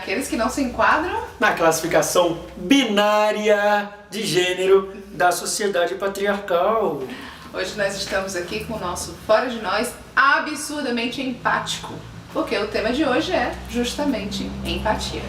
aqueles que não se enquadram na classificação binária de gênero da sociedade patriarcal. Hoje nós estamos aqui com o nosso Fora de Nós absurdamente empático, porque o tema de hoje é justamente empatia.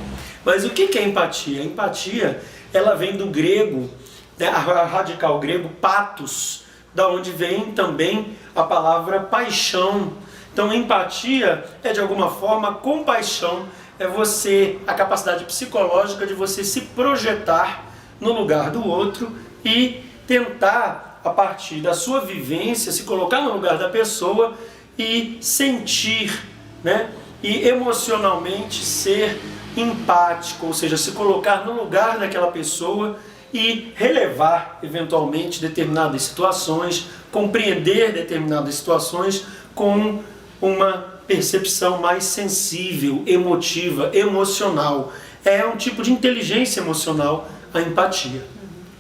Mas o que é empatia? A empatia, ela vem do grego, né, a radical grego pathos, da onde vem também a palavra paixão. Então empatia é de alguma forma compaixão, é você, a capacidade psicológica de você se projetar no lugar do outro e tentar, a partir da sua vivência, se colocar no lugar da pessoa e sentir, né? E emocionalmente ser empático, ou seja, se colocar no lugar daquela pessoa e relevar eventualmente determinadas situações, compreender determinadas situações com uma percepção mais sensível, emotiva, emocional. É um tipo de inteligência emocional a empatia.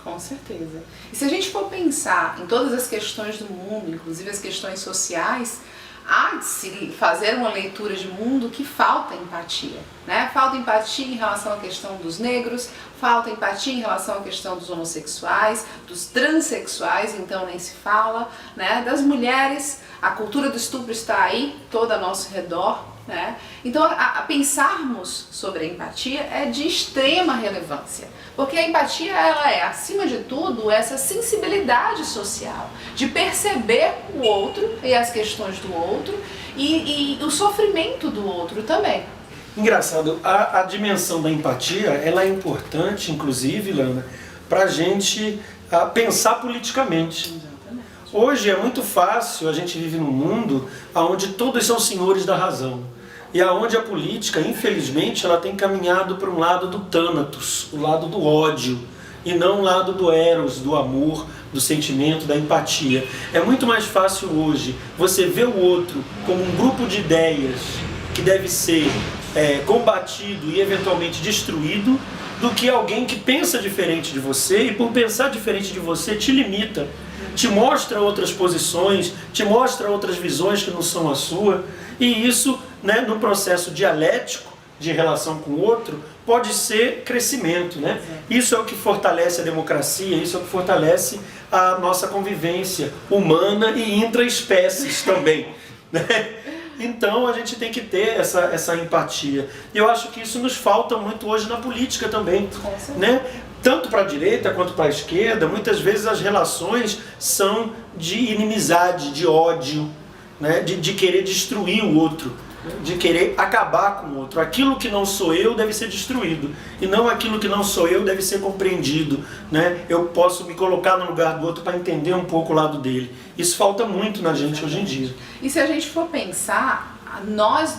Com certeza. E se a gente for pensar em todas as questões do mundo, inclusive as questões sociais, há de se fazer uma leitura de mundo que falta empatia, né? Falta empatia em relação à questão dos negros, falta empatia em relação à questão dos homossexuais, dos transexuais, então nem se fala, né? Das mulheres, a cultura do estupro está aí, toda ao nosso redor, né? Então a pensarmos sobre a empatia é de extrema relevância, porque a empatia ela é, acima de tudo, essa sensibilidade social, de perceber o outro e as questões do outro e o sofrimento do outro também. Engraçado, a dimensão da empatia, ela é importante, inclusive, Lana, para a gente pensar politicamente. Exatamente. Hoje é muito fácil, a gente vive num mundo onde todos são senhores da razão. E aonde a política, infelizmente, ela tem caminhado para um lado do Thanatos, o lado do ódio, e não o lado do Eros, do amor, do sentimento, da empatia. É muito mais fácil hoje você ver o outro como um grupo de ideias que deve ser combatido e eventualmente destruído, do que alguém que pensa diferente de você e por pensar diferente de você te limita, te mostra outras posições, te mostra outras visões que não são a sua, e isso, né, no processo dialético de relação com o outro, pode ser crescimento, né? Isso é o que fortalece a democracia, isso é o que fortalece a nossa convivência humana e intraespécies também, né? Então a gente tem que ter essa empatia. E eu acho que isso nos falta muito hoje na política também, né? Tanto para a direita quanto para a esquerda, muitas vezes as relações são de inimizade, de ódio, né? De querer destruir o outro, de querer acabar com o outro. Aquilo que não sou eu deve ser destruído, e não aquilo que não sou eu deve ser compreendido, né? Eu posso me colocar no lugar do outro para entender um pouco o lado dele. Isso falta muito na gente hoje em dia. E se a gente for pensar, nós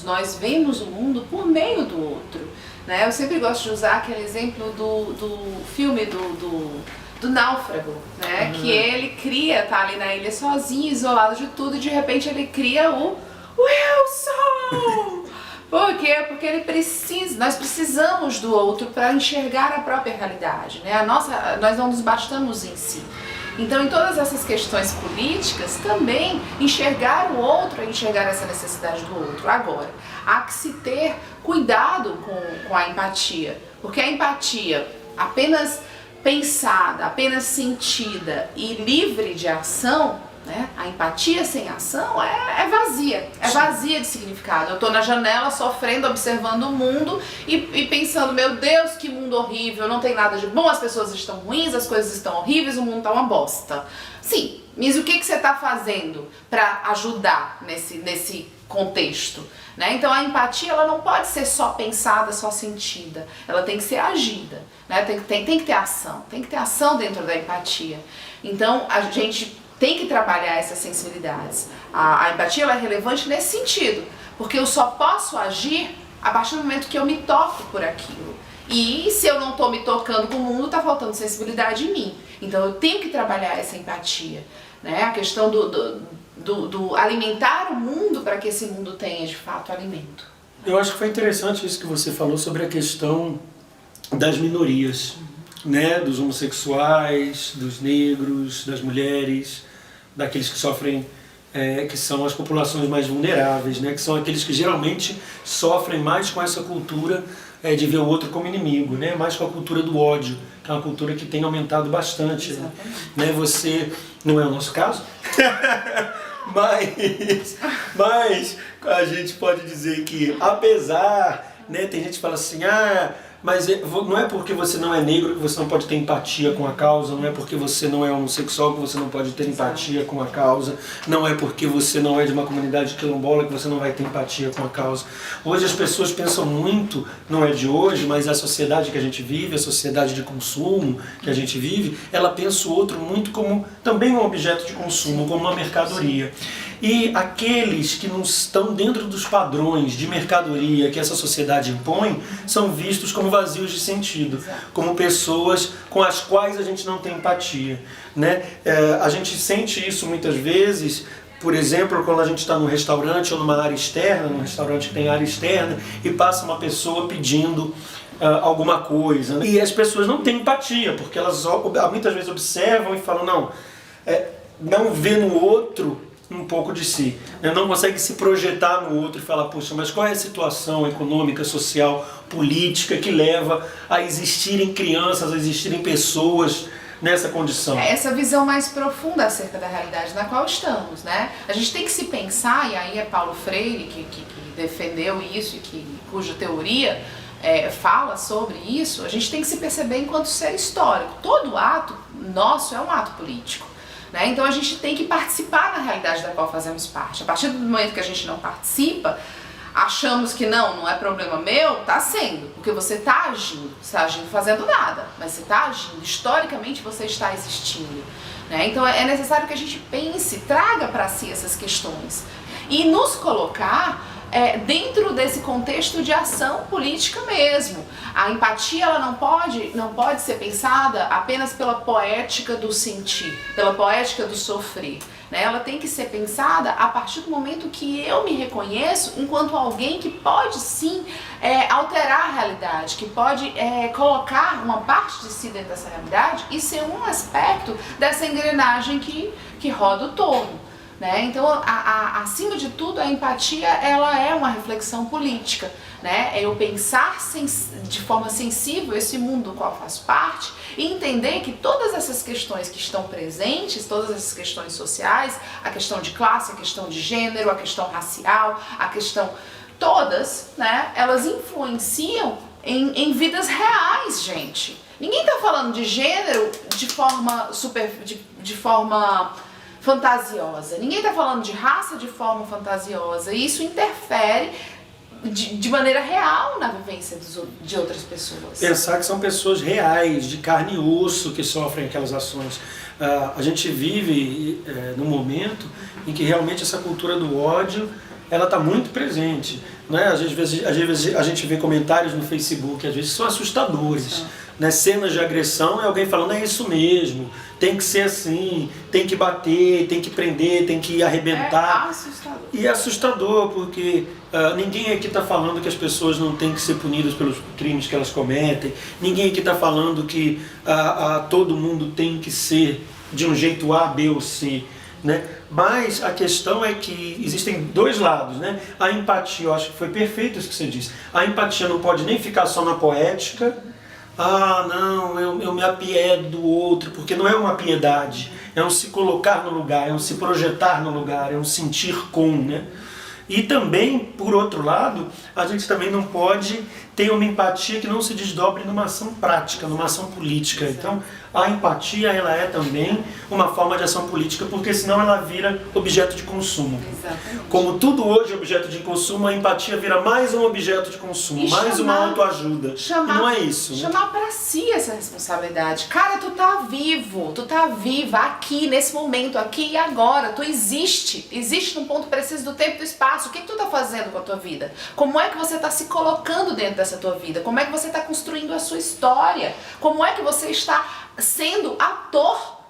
nós vemos o mundo por meio do outro, né? Eu sempre gosto de usar aquele exemplo do filme do náufrago, né? Que ele tá ali na ilha sozinho, isolado de tudo, e de repente ele cria o Wilson! Por quê? Porque nós precisamos do outro para enxergar a própria realidade, né? Nós não nos bastamos em si. Então, em todas essas questões políticas, também enxergar o outro é enxergar essa necessidade do outro. Agora, há que se ter cuidado com a empatia, porque a empatia apenas pensada, apenas sentida e livre de ação, né? A empatia sem ação é vazia de significado. Eu estou na janela sofrendo, observando o mundo e pensando, meu Deus, que mundo horrível, não tem nada de bom, as pessoas estão ruins, as coisas estão horríveis, o mundo está uma bosta. Sim, mas o que você está fazendo para ajudar nesse contexto? Né? Então a empatia ela não pode ser só pensada, só sentida, ela tem que ser agida, né? Tem que ter ação, tem que ter ação dentro da empatia. Então a gente tem que trabalhar essas sensibilidades. A empatia ela é relevante nesse sentido, porque eu só posso agir a partir do momento que eu me toco por aquilo. E se eu não estou me tocando com o mundo, está faltando sensibilidade em mim. Então eu tenho que trabalhar essa empatia, né? A questão do alimentar o mundo para que esse mundo tenha de fato alimento. Eu acho que foi interessante isso que você falou sobre a questão das minorias, né? Dos homossexuais, dos negros, das mulheres, daqueles que sofrem que são as populações mais vulneráveis, né? Que são aqueles que geralmente sofrem mais com essa cultura de ver o outro como inimigo, né? Mais com a cultura do ódio, que é uma cultura que tem aumentado bastante. Né? Você, não é o nosso caso, mas a gente pode dizer que apesar, né, tem gente que fala assim, mas não é porque você não é negro que você não pode ter empatia com a causa, não é porque você não é homossexual que você não pode ter empatia com a causa, não é porque você não é de uma comunidade quilombola que você não vai ter empatia com a causa. Hoje as pessoas pensam muito, não é de hoje, mas a sociedade que a gente vive, a sociedade de consumo que a gente vive, ela pensa o outro muito como também um objeto de consumo, como uma mercadoria. E aqueles que não estão dentro dos padrões de mercadoria que essa sociedade impõe, são vistos como vazios de sentido, como pessoas com as quais a gente não tem empatia. Né? A gente sente isso muitas vezes, por exemplo, quando a gente está num restaurante ou numa área externa, num restaurante que tem área externa, e passa uma pessoa pedindo alguma coisa. Né? E as pessoas não têm empatia, porque elas muitas vezes observam e falam, não vê no outro um pouco de si, né? Não consegue se projetar no outro e falar, poxa, mas qual é a situação econômica, social, política que leva a existirem crianças, a existirem pessoas nessa condição? Essa visão mais profunda acerca da realidade na qual estamos, né? A gente tem que se pensar, e aí é Paulo Freire que defendeu isso e cuja teoria fala sobre isso, a gente tem que se perceber enquanto ser histórico. Todo ato nosso é um ato político. Né? Então a gente tem que participar da realidade da qual fazemos parte. A partir do momento que a gente não participa, achamos que não é problema meu, está sendo, porque você está agindo fazendo nada, mas você está agindo, historicamente você está existindo. Né? Então é necessário que a gente pense, traga para si essas questões e nos colocar dentro desse contexto de ação política mesmo. A empatia ela não pode ser pensada apenas pela poética do sentir, pela poética do sofrer. Né? Ela tem que ser pensada a partir do momento que eu me reconheço enquanto alguém que pode sim alterar a realidade, que pode colocar uma parte de si dentro dessa realidade e ser um aspecto dessa engrenagem que roda o todo. Né? Então, acima de tudo, a empatia ela é uma reflexão política. Né? É eu pensar de forma sensível esse mundo do qual eu faço parte e entender que todas essas questões que estão presentes, todas essas questões sociais, a questão de classe, a questão de gênero, a questão racial, a questão... todas, né? Elas influenciam em vidas reais, gente. Ninguém está falando de gênero de forma fantasiosa. Ninguém está falando de raça de forma fantasiosa. E isso interfere de maneira real na vivência de outras pessoas. Pensar que são pessoas reais, de carne e osso, que sofrem aquelas ações. A gente vive num momento em que realmente essa cultura do ódio ela está muito presente. Né? Às vezes a gente vê comentários no Facebook, às vezes são assustadores. Né? Cenas de agressão e alguém falando, é isso mesmo, tem que ser assim, tem que bater, tem que prender, tem que arrebentar. É assustador. E é assustador porque ninguém aqui está falando que as pessoas não têm que ser punidas pelos crimes que elas cometem, ninguém aqui está falando que todo mundo tem que ser de um jeito A, B ou C. Né? Mas a questão é que existem dois lados. Né? A empatia, eu acho que foi perfeito isso que você disse, a empatia não pode nem ficar só na poética. Não, eu me apiedo do outro, porque não é uma piedade, é um se colocar no lugar, é um se projetar no lugar, é um sentir com, né? E também, por outro lado, a gente também não pode ter uma empatia que não se desdobre numa ação prática, numa ação política. Então, a empatia ela é também uma forma de ação política, porque senão ela vira objeto de consumo. Exatamente. Como tudo hoje é objeto de consumo, a empatia vira mais um objeto de consumo, mais uma autoajuda. E não é isso. Né? Chamar pra si essa responsabilidade. Cara, tu tá vivo, tu tá viva aqui, nesse momento, aqui e agora. Tu existe num ponto preciso do tempo e do espaço. O que tu tá fazendo com a tua vida? Como é que você tá se colocando dentro dessa tua vida? Como é que você tá construindo a sua história? Como é que você está sendo ator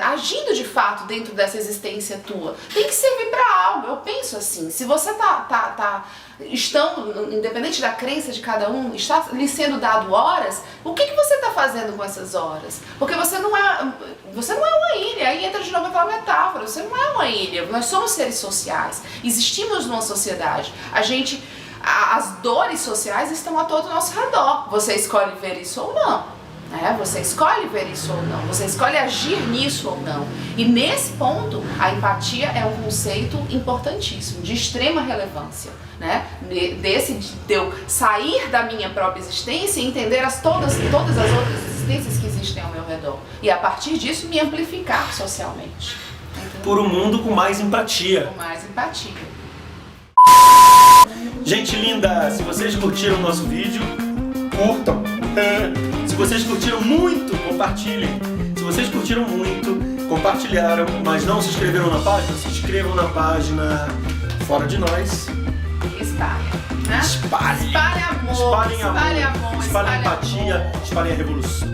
agindo de fato dentro dessa existência tua, tem que servir para algo. Eu penso assim, se você independente da crença de cada um, está lhe sendo dado horas, o que você está fazendo com essas horas? Porque você não é uma ilha, aí entra de novo aquela metáfora, você não é uma ilha, nós somos seres sociais, existimos numa sociedade, as dores sociais estão a todo o nosso redor, você escolhe ver isso ou não. Você escolhe ver isso ou não, você escolhe agir nisso ou não. E nesse ponto, a empatia é um conceito importantíssimo, de extrema relevância, né? De eu sair da minha própria existência e entender todas as outras existências que existem ao meu redor. E a partir disso, me amplificar socialmente. Entendeu? Por um mundo com mais empatia. Com mais empatia. Gente linda, se vocês curtiram o nosso vídeo, curtam. Se vocês curtiram muito, compartilhem. Se vocês curtiram muito, compartilharam, mas não se inscreveram na página, se inscrevam na página Fora de Nós. Espalha, né? Espalhem. Espalhe amor. Espalhem amor. Espalhe amor. Espalhem empatia. Amor. Espalhem a revolução.